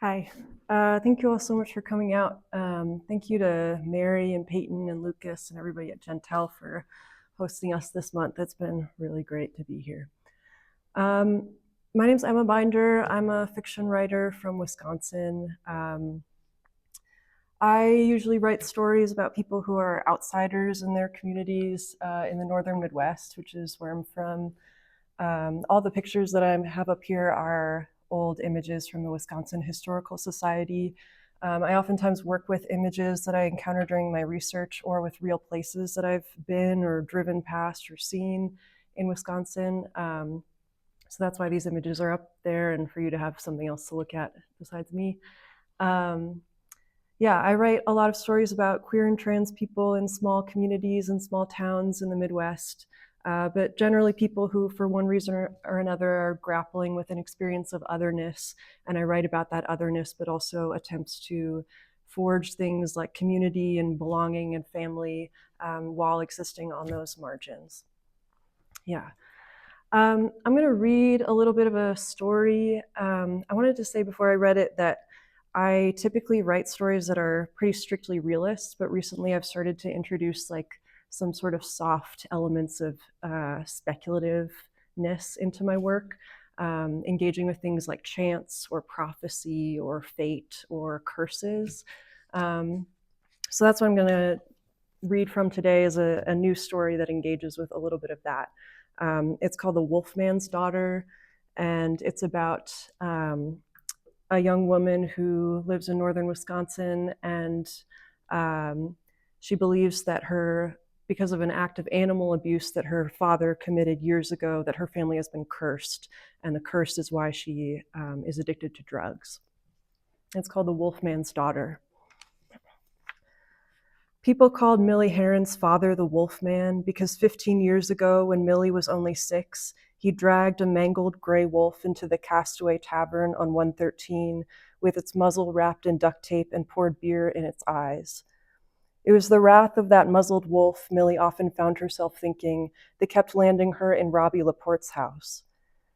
Hi. Thank you all so much for coming out. Thank you to Mary and Peyton and Lucas and everybody at Jentel for hosting us this month. It's been really great to be here. My name's Emma Binder. I'm a fiction writer from Wisconsin. I usually write stories about people who are outsiders in their communities in the northern Midwest, which is where I'm from. All the pictures that I have up here are old images from the Wisconsin Historical Society. I oftentimes work with images that I encounter during my research or with real places that I've been or driven past or seen in Wisconsin. So that's why these images are up there and for you to have something else to look at besides me. Yeah, I write a lot of stories about queer and trans people in small communities and small towns in the Midwest. But generally people who, for one reason or another, are grappling with an experience of otherness. And I write about that otherness, but also attempts to forge things like community and belonging and family while existing on those margins. Yeah. I'm going to read a little bit of a story. I wanted to say before I read it that I typically write stories that are pretty strictly realist, but recently I've started to introduce like some sort of soft elements of speculativeness into my work, engaging with things like chance or prophecy or fate or curses. So that's what I'm going to read from today is a new story that engages with a little bit of that. It's called The Wolfman's Daughter, and it's about a young woman who lives in northern Wisconsin, and she believes that because of an act of animal abuse that her father committed years ago, that her family has been cursed, and the curse is why she is addicted to drugs. It's called The Wolfman's Daughter. People called Millie Heron's father the Wolfman because 15 years ago, when Millie was only 6, he dragged a mangled gray wolf into the Castaway Tavern on 113 with its muzzle wrapped in duct tape and poured beer in its eyes. It was the wrath of that muzzled wolf, Millie often found herself thinking, that kept landing her in Robbie Laporte's house.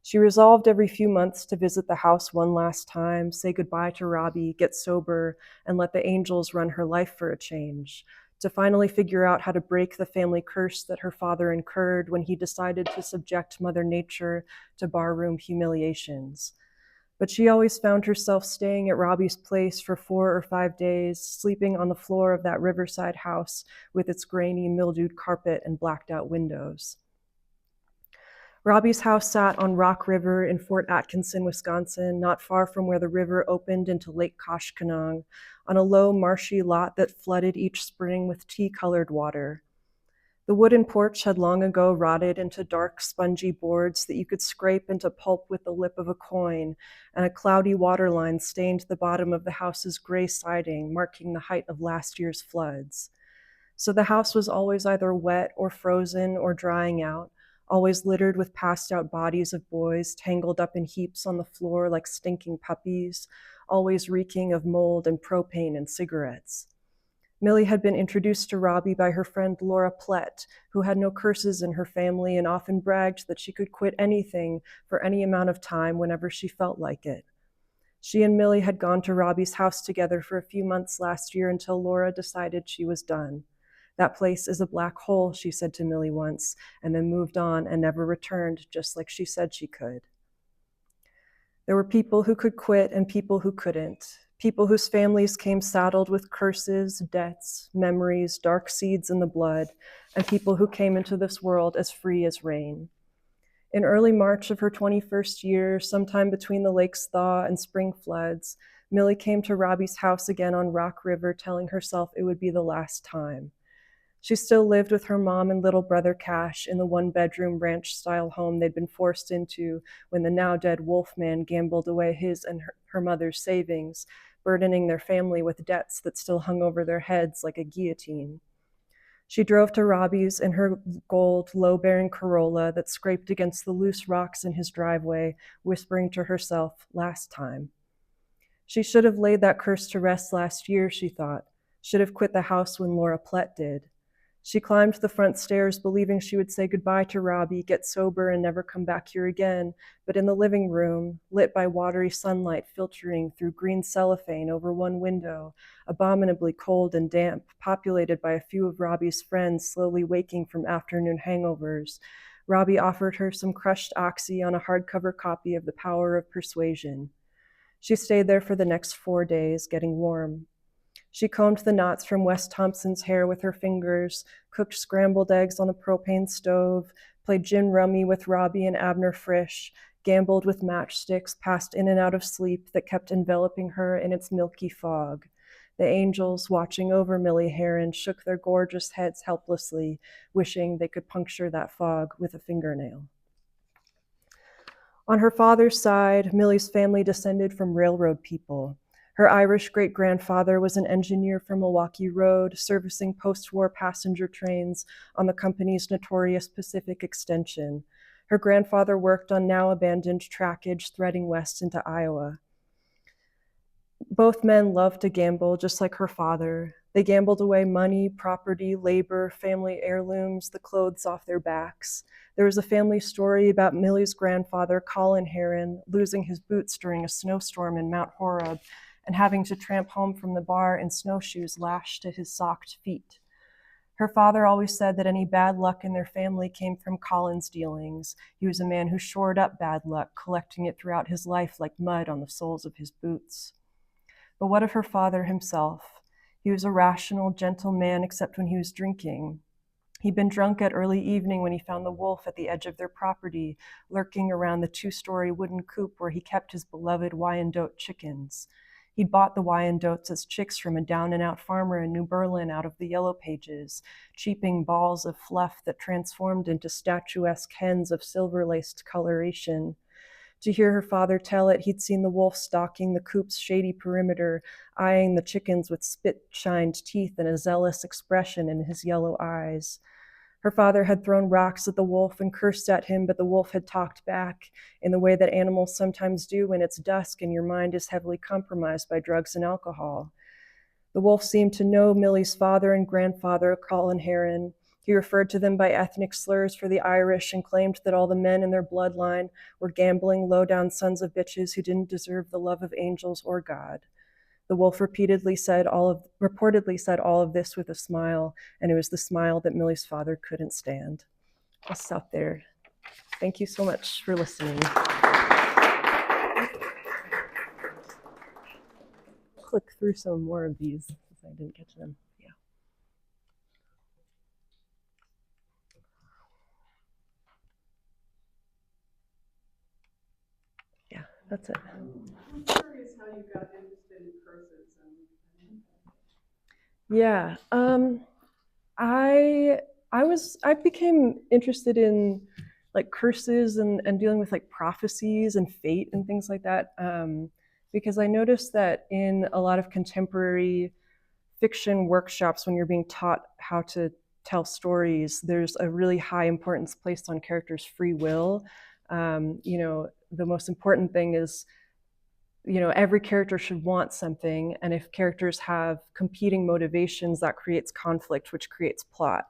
She resolved every few months to visit the house one last time, say goodbye to Robbie, get sober, and let the angels run her life for a change, to finally figure out how to break the family curse that her father incurred when he decided to subject Mother Nature to barroom humiliations. But she always found herself staying at Robbie's place for 4 or 5 days, sleeping on the floor of that riverside house with its grainy, mildewed carpet and blacked out windows. Robbie's house sat on Rock River in Fort Atkinson, Wisconsin, not far from where the river opened into Lake Koshkonong, on a low, marshy lot that flooded each spring with tea-colored water. The wooden porch had long ago rotted into dark, spongy boards that you could scrape into pulp with the lip of a coin, and a cloudy waterline stained the bottom of the house's gray siding, marking the height of last year's floods. So the house was always either wet or frozen or drying out, always littered with passed-out bodies of boys tangled up in heaps on the floor like stinking puppies, always reeking of mold and propane and cigarettes. Millie had been introduced to Robbie by her friend Laura Plett, who had no curses in her family and often bragged that she could quit anything for any amount of time whenever she felt like it. She and Millie had gone to Robbie's house together for a few months last year until Laura decided she was done. That place is a black hole, she said to Millie once, and then moved on and never returned, just like she said she could. There were people who could quit and people who couldn't. People whose families came saddled with curses, debts, memories, dark seeds in the blood, and people who came into this world as free as rain. In early March of her 21st year, sometime between the lake's thaw and spring floods, Millie came to Robbie's house again on Rock River, telling herself it would be the last time. She still lived with her mom and little brother Cash in the one-bedroom ranch-style home they'd been forced into when the now-dead Wolfman gambled away his and her mother's savings, burdening their family with debts that still hung over their heads like a guillotine. She drove to Robbie's in her gold, low-bearing Corolla that scraped against the loose rocks in his driveway, whispering to herself, "Last time." She should have laid that curse to rest last year, she thought. Should have quit the house when Laura Plett did. She climbed the front stairs, believing she would say goodbye to Robbie, get sober, and never come back here again. But in the living room, lit by watery sunlight filtering through green cellophane over one window, abominably cold and damp, populated by a few of Robbie's friends slowly waking from afternoon hangovers, Robbie offered her some crushed oxy on a hardcover copy of The Power of Persuasion. She stayed there for the next 4 days, getting warm. She combed the knots from Wes Thompson's hair with her fingers, cooked scrambled eggs on the propane stove, played gin rummy with Robbie and Abner Frisch, gambled with matchsticks, passed in and out of sleep that kept enveloping her in its milky fog. The angels watching over Millie Heron shook their gorgeous heads helplessly, wishing they could puncture that fog with a fingernail. On her father's side, Millie's family descended from railroad people. Her Irish great-grandfather was an engineer from Milwaukee Road, servicing post-war passenger trains on the company's notorious Pacific Extension. Her grandfather worked on now-abandoned trackage threading west into Iowa. Both men loved to gamble, just like her father. They gambled away money, property, labor, family heirlooms, the clothes off their backs. There was a family story about Millie's grandfather, Colin Heron, losing his boots during a snowstorm in Mount Horeb and having to tramp home from the bar in snowshoes lashed to his socked feet. Her father always said that any bad luck in their family came from Colin's dealings. He was a man who shored up bad luck, collecting it throughout his life like mud on the soles of his boots. But what of her father himself? He was a rational, gentle man except when he was drinking. He'd been drunk at early evening when he found the wolf at the edge of their property, lurking around the 2-story wooden coop where he kept his beloved Wyandotte chickens. He'd bought the Wyandottes as chicks from a down-and-out farmer in New Berlin out of the Yellow Pages, cheaping balls of fluff that transformed into statuesque hens of silver-laced coloration. To hear her father tell it, he'd seen the wolf stalking the coop's shady perimeter, eyeing the chickens with spit-shined teeth and a zealous expression in his yellow eyes. Her father had thrown rocks at the wolf and cursed at him, but the wolf had talked back in the way that animals sometimes do when it's dusk and your mind is heavily compromised by drugs and alcohol. The wolf seemed to know Millie's father and grandfather, Colin Heron. He referred to them by ethnic slurs for the Irish and claimed that all the men in their bloodline were gambling, low-down sons of bitches who didn't deserve the love of angels or God. The wolf reportedly said all of this with a smile, and it was the smile that Millie's father couldn't stand. I'll stop there. Thank you so much for listening. Click through some more of these because I didn't catch them. Yeah, that's it. I'm curious how you got interested in curses and Yeah, I became interested in like curses and dealing with like prophecies and fate and things like that because I noticed that in a lot of contemporary fiction workshops, when you're being taught how to tell stories, there's a really high importance placed on characters' free will. The most important thing is every character should want something, and if characters have competing motivations, that creates conflict, which creates plot.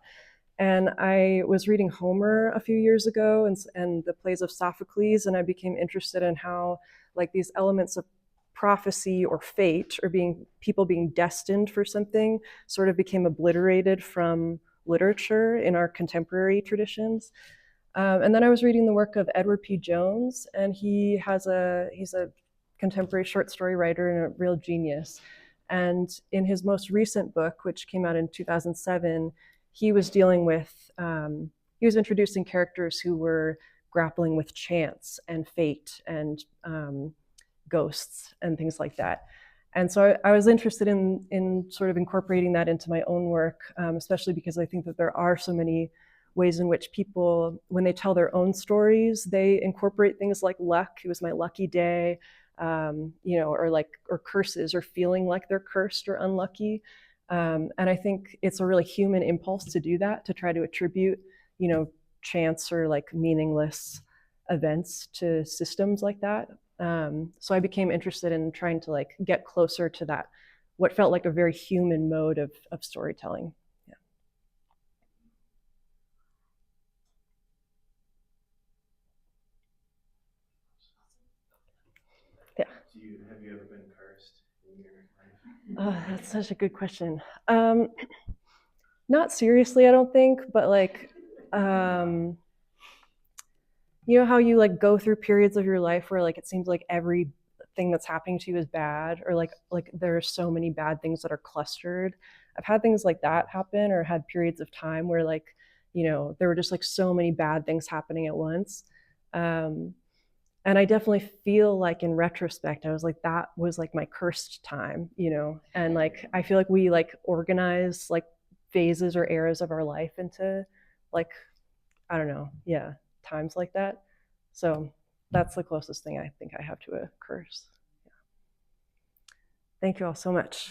And I was reading Homer a few years ago and the plays of Sophocles, and I became interested in how like these elements of prophecy or fate or people being destined for something sort of became obliterated from literature in our contemporary traditions. And then I was reading the work of Edward P. Jones, and he's a contemporary short story writer and a real genius. And in his most recent book, which came out in 2007, he was introducing characters who were grappling with chance and fate and ghosts and things like that. And so I was interested in sort of incorporating that into my own work, especially because I think that there are so many ways in which people, when they tell their own stories, they incorporate things like luck. It was my lucky day, or curses, or feeling like they're cursed or unlucky. And I think it's a really human impulse to do that, to try to attribute, chance or like meaningless events to systems like that. So I became interested in trying to like get closer to that, what felt like a very human mode of storytelling. Have you ever been cursed in your life? Oh, that's such a good question. Um, Not seriously, I don't think, but like, um, you know how you like go through periods of your life where like it seems like everything that's happening to you is bad, or like there are so many bad things that are clustered. I've had things like that happen, or had periods of time where like, there were just like so many bad things happening at once. Um, and I definitely feel like in retrospect, I was like, that was like my cursed time. And like I feel like we like organize like phases or eras of our life into like, I don't know, yeah, times like that. So that's the closest thing I think I have to a curse. Thank you all so much.